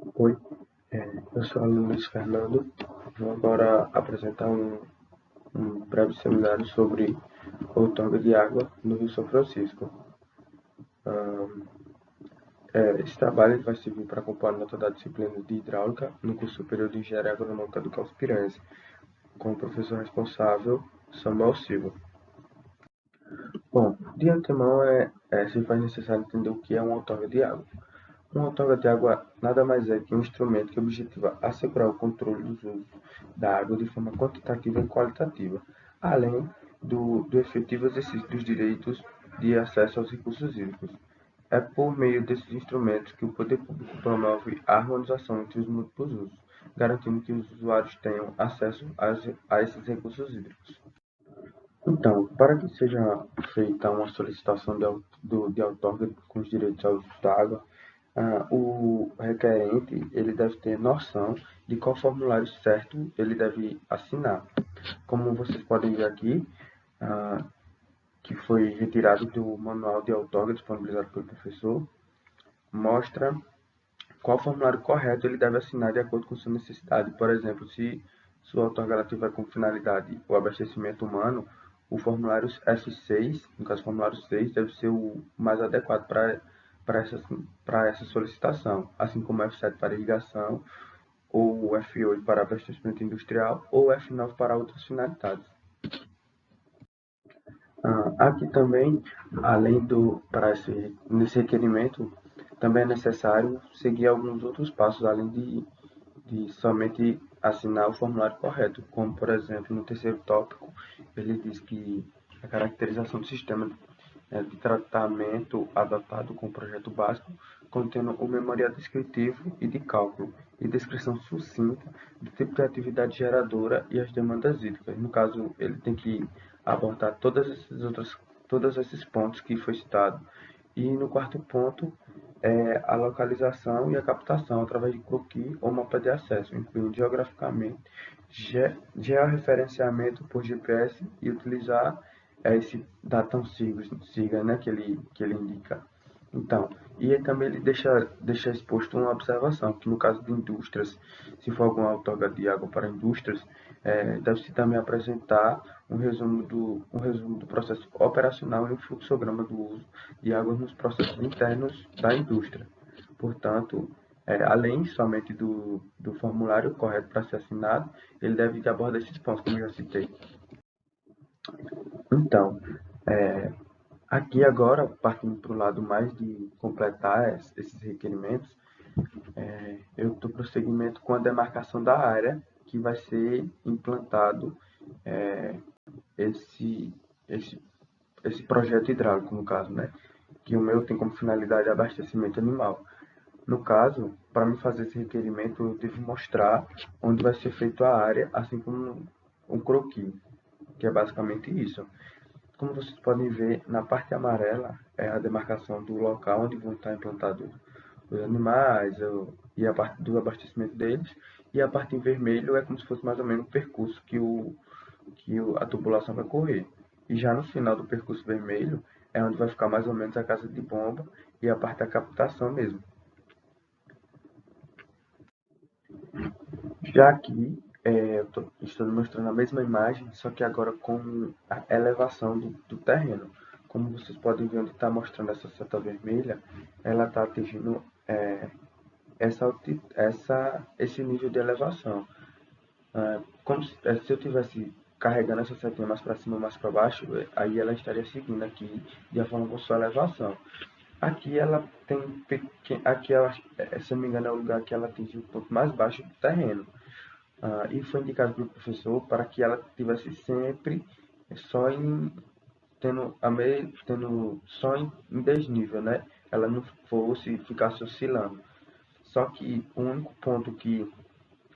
Oi, eu sou o aluno Luiz Fernando. Vou agora apresentar um breve seminário sobre outorga de água no Rio São Francisco. Esse trabalho vai servir para acompanhar a nota da disciplina de hidráulica no curso superior de engenharia agronômica do Campus Piranhas, com o professor responsável, Samuel Silva. Bom, de antemão se faz necessário entender o que é uma outorga de água. Uma outorga de água nada mais é que um instrumento que objetiva assegurar o controle dos usos da água de forma quantitativa e qualitativa, além do efetivo exercício dos direitos de acesso aos recursos hídricos. É por meio desses instrumentos que o poder público promove a harmonização entre os múltiplos usos, garantindo que os usuários tenham acesso a esses recursos hídricos. Então, para que seja feita uma solicitação de outorga com os direitos ao uso da água, o requerente ele deve ter noção de qual formulário certo ele deve assinar. Como vocês podem ver aqui, ah, que foi retirado do manual de outorga disponibilizado pelo professor, mostra qual formulário correto ele deve assinar de acordo com sua necessidade. Por exemplo, se sua outorga tiver como finalidade o abastecimento humano, o formulário S6, no caso o formulário 6, deve ser o mais adequado para essa solicitação, assim como o F7 para irrigação, ou o F8 para abastecimento industrial, ou o F9 para outras finalidades. Aqui também, nesse requerimento, também é necessário seguir alguns outros passos, além de somente assinar o formulário correto, como, por exemplo, no terceiro tópico, ele diz que a caracterização do sistema de tratamento adotado com o projeto básico, contendo o memorial descritivo e de cálculo, e descrição sucinta do tipo de atividade geradora e as demandas hídricas. No caso, ele tem que abordar todos esses pontos que foi citado. E no quarto ponto, a localização e a captação através de croquis ou mapa de acesso, incluindo geograficamente, georreferenciamento por GPS e utilizar esse datum siga, né, que ele indica. Então, e aí também ele deixa exposto uma observação, que no caso de indústrias, se for alguma outorga de água para indústrias, deve-se também apresentar um resumo do processo operacional e um fluxograma do uso de água nos processos internos da indústria. Portanto, além somente do formulário correto para ser assinado, ele deve abordar esses pontos, como eu já citei. Então, aqui agora, partindo para o lado mais de completar esses requerimentos, eu dou prosseguimento com a demarcação da área que vai ser implantado é, esse, esse, esse projeto hidráulico, no caso, né? Que o meu tem como finalidade abastecimento animal. No caso, para me fazer esse requerimento, eu devo mostrar onde vai ser feita a área, assim como um croquis, que é basicamente isso. Como vocês podem ver, na parte amarela é a demarcação do local onde vão estar implantados os animais e a parte do abastecimento deles, e a parte em vermelho é como se fosse mais ou menos o percurso a tubulação vai correr. E já no final do percurso vermelho é onde vai ficar mais ou menos a casa de bomba e a parte da captação mesmo. Já aqui, estou mostrando a mesma imagem, só que agora com a elevação do terreno. Como vocês podem ver onde está mostrando essa seta vermelha, ela está atingindo esse nível de elevação. Se eu tivesse carregando essa setinha mais para cima ou mais para baixo, aí ela estaria seguindo aqui de forma com sua elevação. Aqui ela tem aqui ela, se eu não me engano, é o lugar que ela atinge o ponto mais baixo do terreno. E foi indicado pelo professor para que ela tivesse sempre só em tendo só em desnível, né? Ela não ficasse oscilando. Só que o único ponto que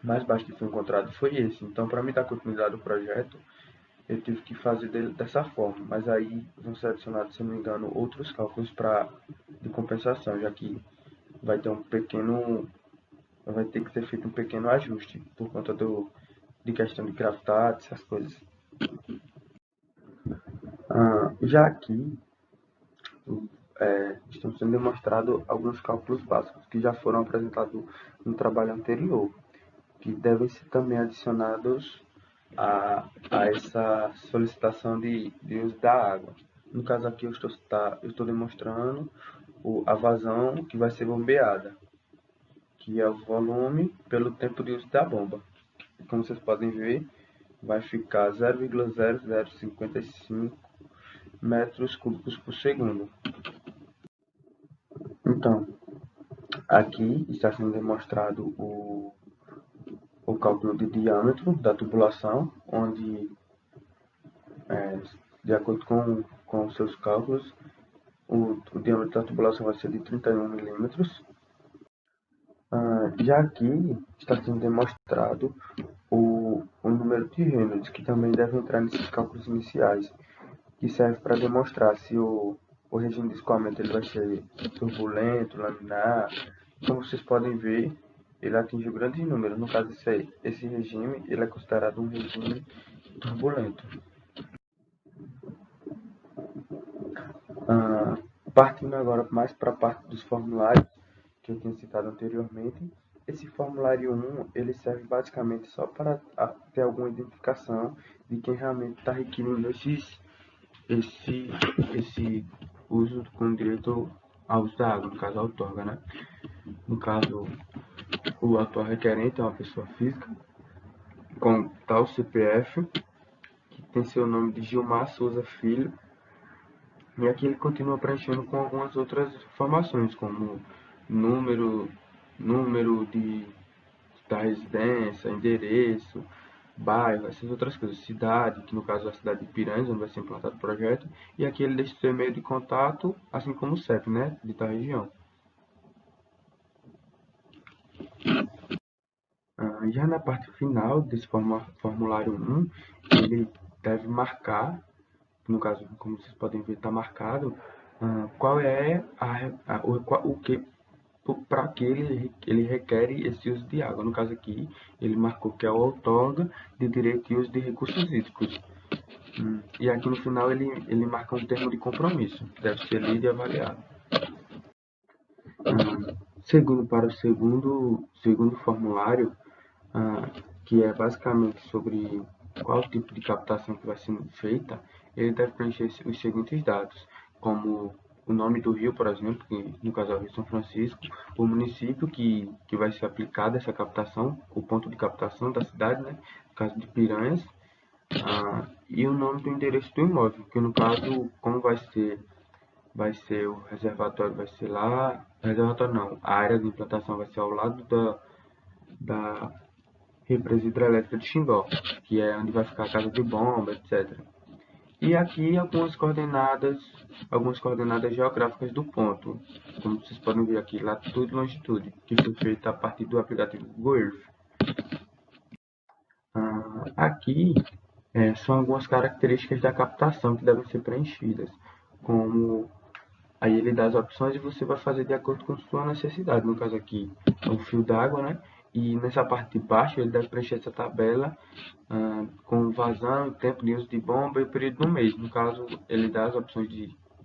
mais baixo que foi encontrado foi esse. Então, para me dar continuidade ao projeto, eu tive que fazer dele dessa forma. Mas aí vão ser adicionados, se não me engano, outros cálculos de compensação, já que vai ter vai ter que ser feito um pequeno ajuste por conta de questão de gravidade, essas coisas. Já aqui, estão sendo demonstrados alguns cálculos básicos que já foram apresentados no trabalho anterior, que devem ser também adicionados a essa solicitação de uso da água. No caso aqui, eu estou demonstrando a vazão que vai ser bombeada, que é o volume pelo tempo de uso da bomba. Como vocês podem ver, vai ficar 0,0055 metros cúbicos por segundo. Então, aqui está sendo demonstrado o cálculo de diâmetro da tubulação, onde, de acordo com os seus cálculos, o diâmetro da tubulação vai ser de 31 milímetros. Já aqui está sendo demonstrado o número de Reynolds, que também deve entrar nesses cálculos iniciais, que serve para demonstrar se o regime de escoamento ele vai ser turbulento, laminar. Como vocês podem ver, ele atinge grandes números. No caso, esse regime ele é considerado um regime turbulento. Partindo agora mais para a parte dos formulários, que eu tinha citado anteriormente, esse formulário 1 ele serve basicamente só para ter alguma identificação de quem realmente está requerindo esse uso com direito ao uso da água, no caso a outorga, né? No caso, o atual requerente é uma pessoa física com tal CPF, que tem seu nome de Gilmar Souza Filho, e aqui ele continua preenchendo com algumas outras informações, como número, da residência, endereço, bairro, essas outras coisas, cidade, que no caso é a cidade de Piranhas, onde vai ser implantado o projeto, e aqui ele deixa o seu e-mail de contato, assim como o CEP, né, de tal região. Já na parte final desse formulário 1, ele deve marcar, no caso, como vocês podem ver, está marcado, qual é o que para que ele requer esse uso de água. No caso aqui, ele marcou que é o outorga de direito e uso de recursos hídricos. E aqui no final ele marca um termo de compromisso, que deve ser lido e avaliado. Segundo para o segundo formulário, que é basicamente sobre qual tipo de captação que vai ser feita, ele deve preencher os seguintes dados, como o nome do rio, por exemplo, que no caso é o Rio São Francisco, o município que vai ser aplicada essa captação, o ponto de captação da cidade, né, no caso de Piranhas, e o nome do endereço do imóvel, que no caso, como vai ser o reservatório, vai ser lá, reservatório não, a área de implantação vai ser ao lado da represa hidrelétrica de Xingó, que é onde vai ficar a casa de bomba, etc. E aqui algumas coordenadas geográficas do ponto, como vocês podem ver aqui, latitude e longitude, que foi feita a partir do aplicativo Google Earth. Aqui são algumas características da captação que devem ser preenchidas, como aí ele dá as opções e você vai fazer de acordo com sua necessidade. No caso aqui é um fio d'água, né? E nessa parte de baixo ele deve preencher essa tabela com vazão, tempo de uso de bomba e o período do mês. No caso, ele dá as opções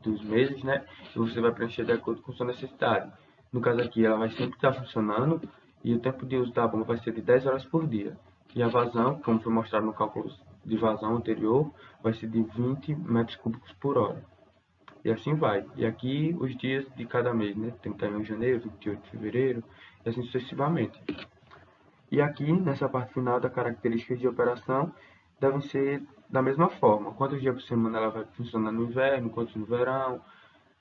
dos meses, né? E você vai preencher de acordo com sua necessidade. No caso aqui, ela vai sempre estar funcionando e o tempo de uso da bomba vai ser de 10 horas por dia. E a vazão, como foi mostrado no cálculo de vazão anterior, vai ser de 20 metros cúbicos por hora. E assim vai. E aqui os dias de cada mês, né? 31 de janeiro, 28 de fevereiro, e assim sucessivamente. E aqui, nessa parte final da características de operação, devem ser da mesma forma. Quantos dias por semana ela vai funcionar no inverno, quantos no verão.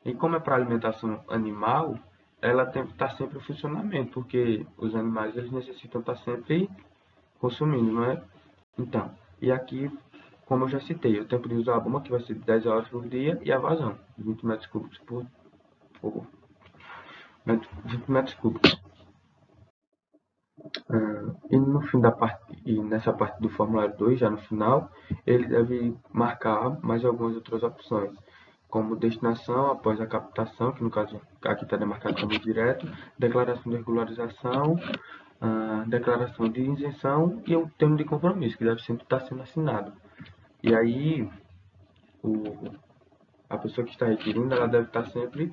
E como é para alimentação animal, ela tem que estar sempre em funcionamento, porque os animais eles necessitam estar sempre consumindo, não é? Então, e aqui, como eu já citei, o tempo de usar a bomba que vai ser de 10 horas por dia e a vazão, 20 metros cúbicos por 20 metros cúbicos. E no fim da parte, e nessa parte do formulário 2, já no final, ele deve marcar mais algumas outras opções, como destinação após a captação, que no caso aqui está demarcado como direto, declaração de regularização, declaração de isenção e o termo de compromisso, que deve sempre estar sendo assinado. E aí, a pessoa que está requerindo, ela deve estar sempre,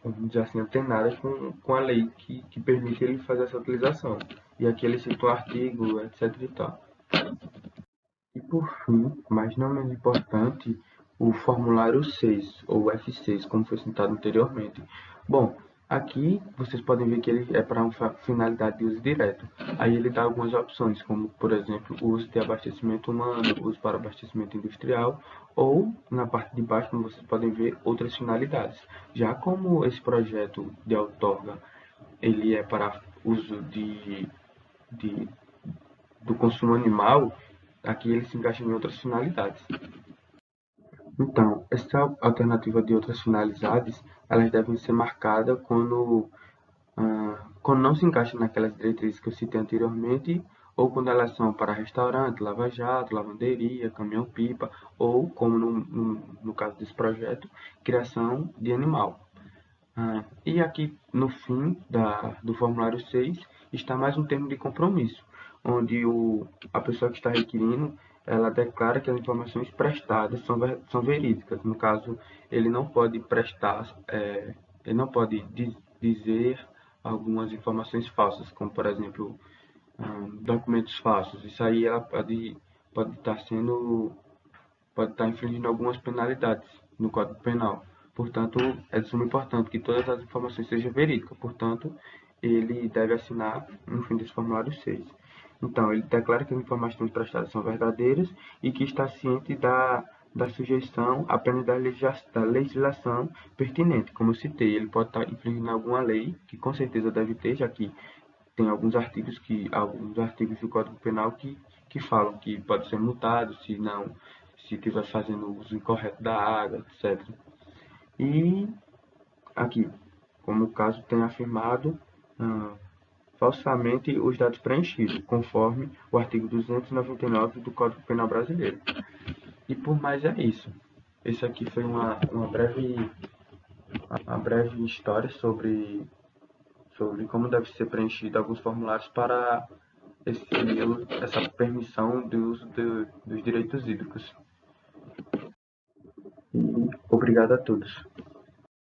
vamos dizer assim, antenada com a lei que permite ele fazer essa utilização. E aqui ele cita o artigo, etc e tal. E por fim, mas não menos importante, o formulário 6, ou F6, como foi citado anteriormente. Bom, aqui vocês podem ver que ele é para uma finalidade de uso direto. Aí ele dá algumas opções, como por exemplo, o uso de abastecimento humano, uso para abastecimento industrial, ou na parte de baixo, como vocês podem ver, outras finalidades. Já como esse projeto de outorga, ele é para uso de do consumo animal, aqui ele se encaixa em outras finalidades. Então, essa alternativa de outras finalidades, elas devem ser marcadas quando não se encaixa naquelas diretrizes que eu citei anteriormente, ou quando elas são para restaurante, lava-jato, lavanderia, caminhão-pipa, ou, como no caso desse projeto, criação de animal. E aqui no fim do formulário 6 está mais um termo de compromisso, onde a pessoa que está requerindo, ela declara que as informações prestadas são verídicas. No caso, ele não pode ele não pode dizer algumas informações falsas, como por exemplo, documentos falsos. Isso aí ela pode estar infringindo algumas penalidades no Código Penal. Portanto, é de suma importância que todas as informações sejam verídicas. Portanto, ele deve assinar no fim desse formulário 6. Então, ele declara que as informações prestadas são verdadeiras e que está ciente da sujeição apenas da legislação pertinente. Como eu citei, ele pode estar infringindo alguma lei, que com certeza deve ter, já que tem alguns artigos do Código Penal que falam que pode ser multado se estiver fazendo uso incorreto da água, etc. E aqui, como o caso tem afirmado, falsamente os dados preenchidos, conforme o artigo 299 do Código Penal Brasileiro. E por mais é isso. Esse aqui foi uma breve história sobre como deve ser preenchido alguns formulários para essa permissão de uso dos direitos hídricos. E obrigado a todos.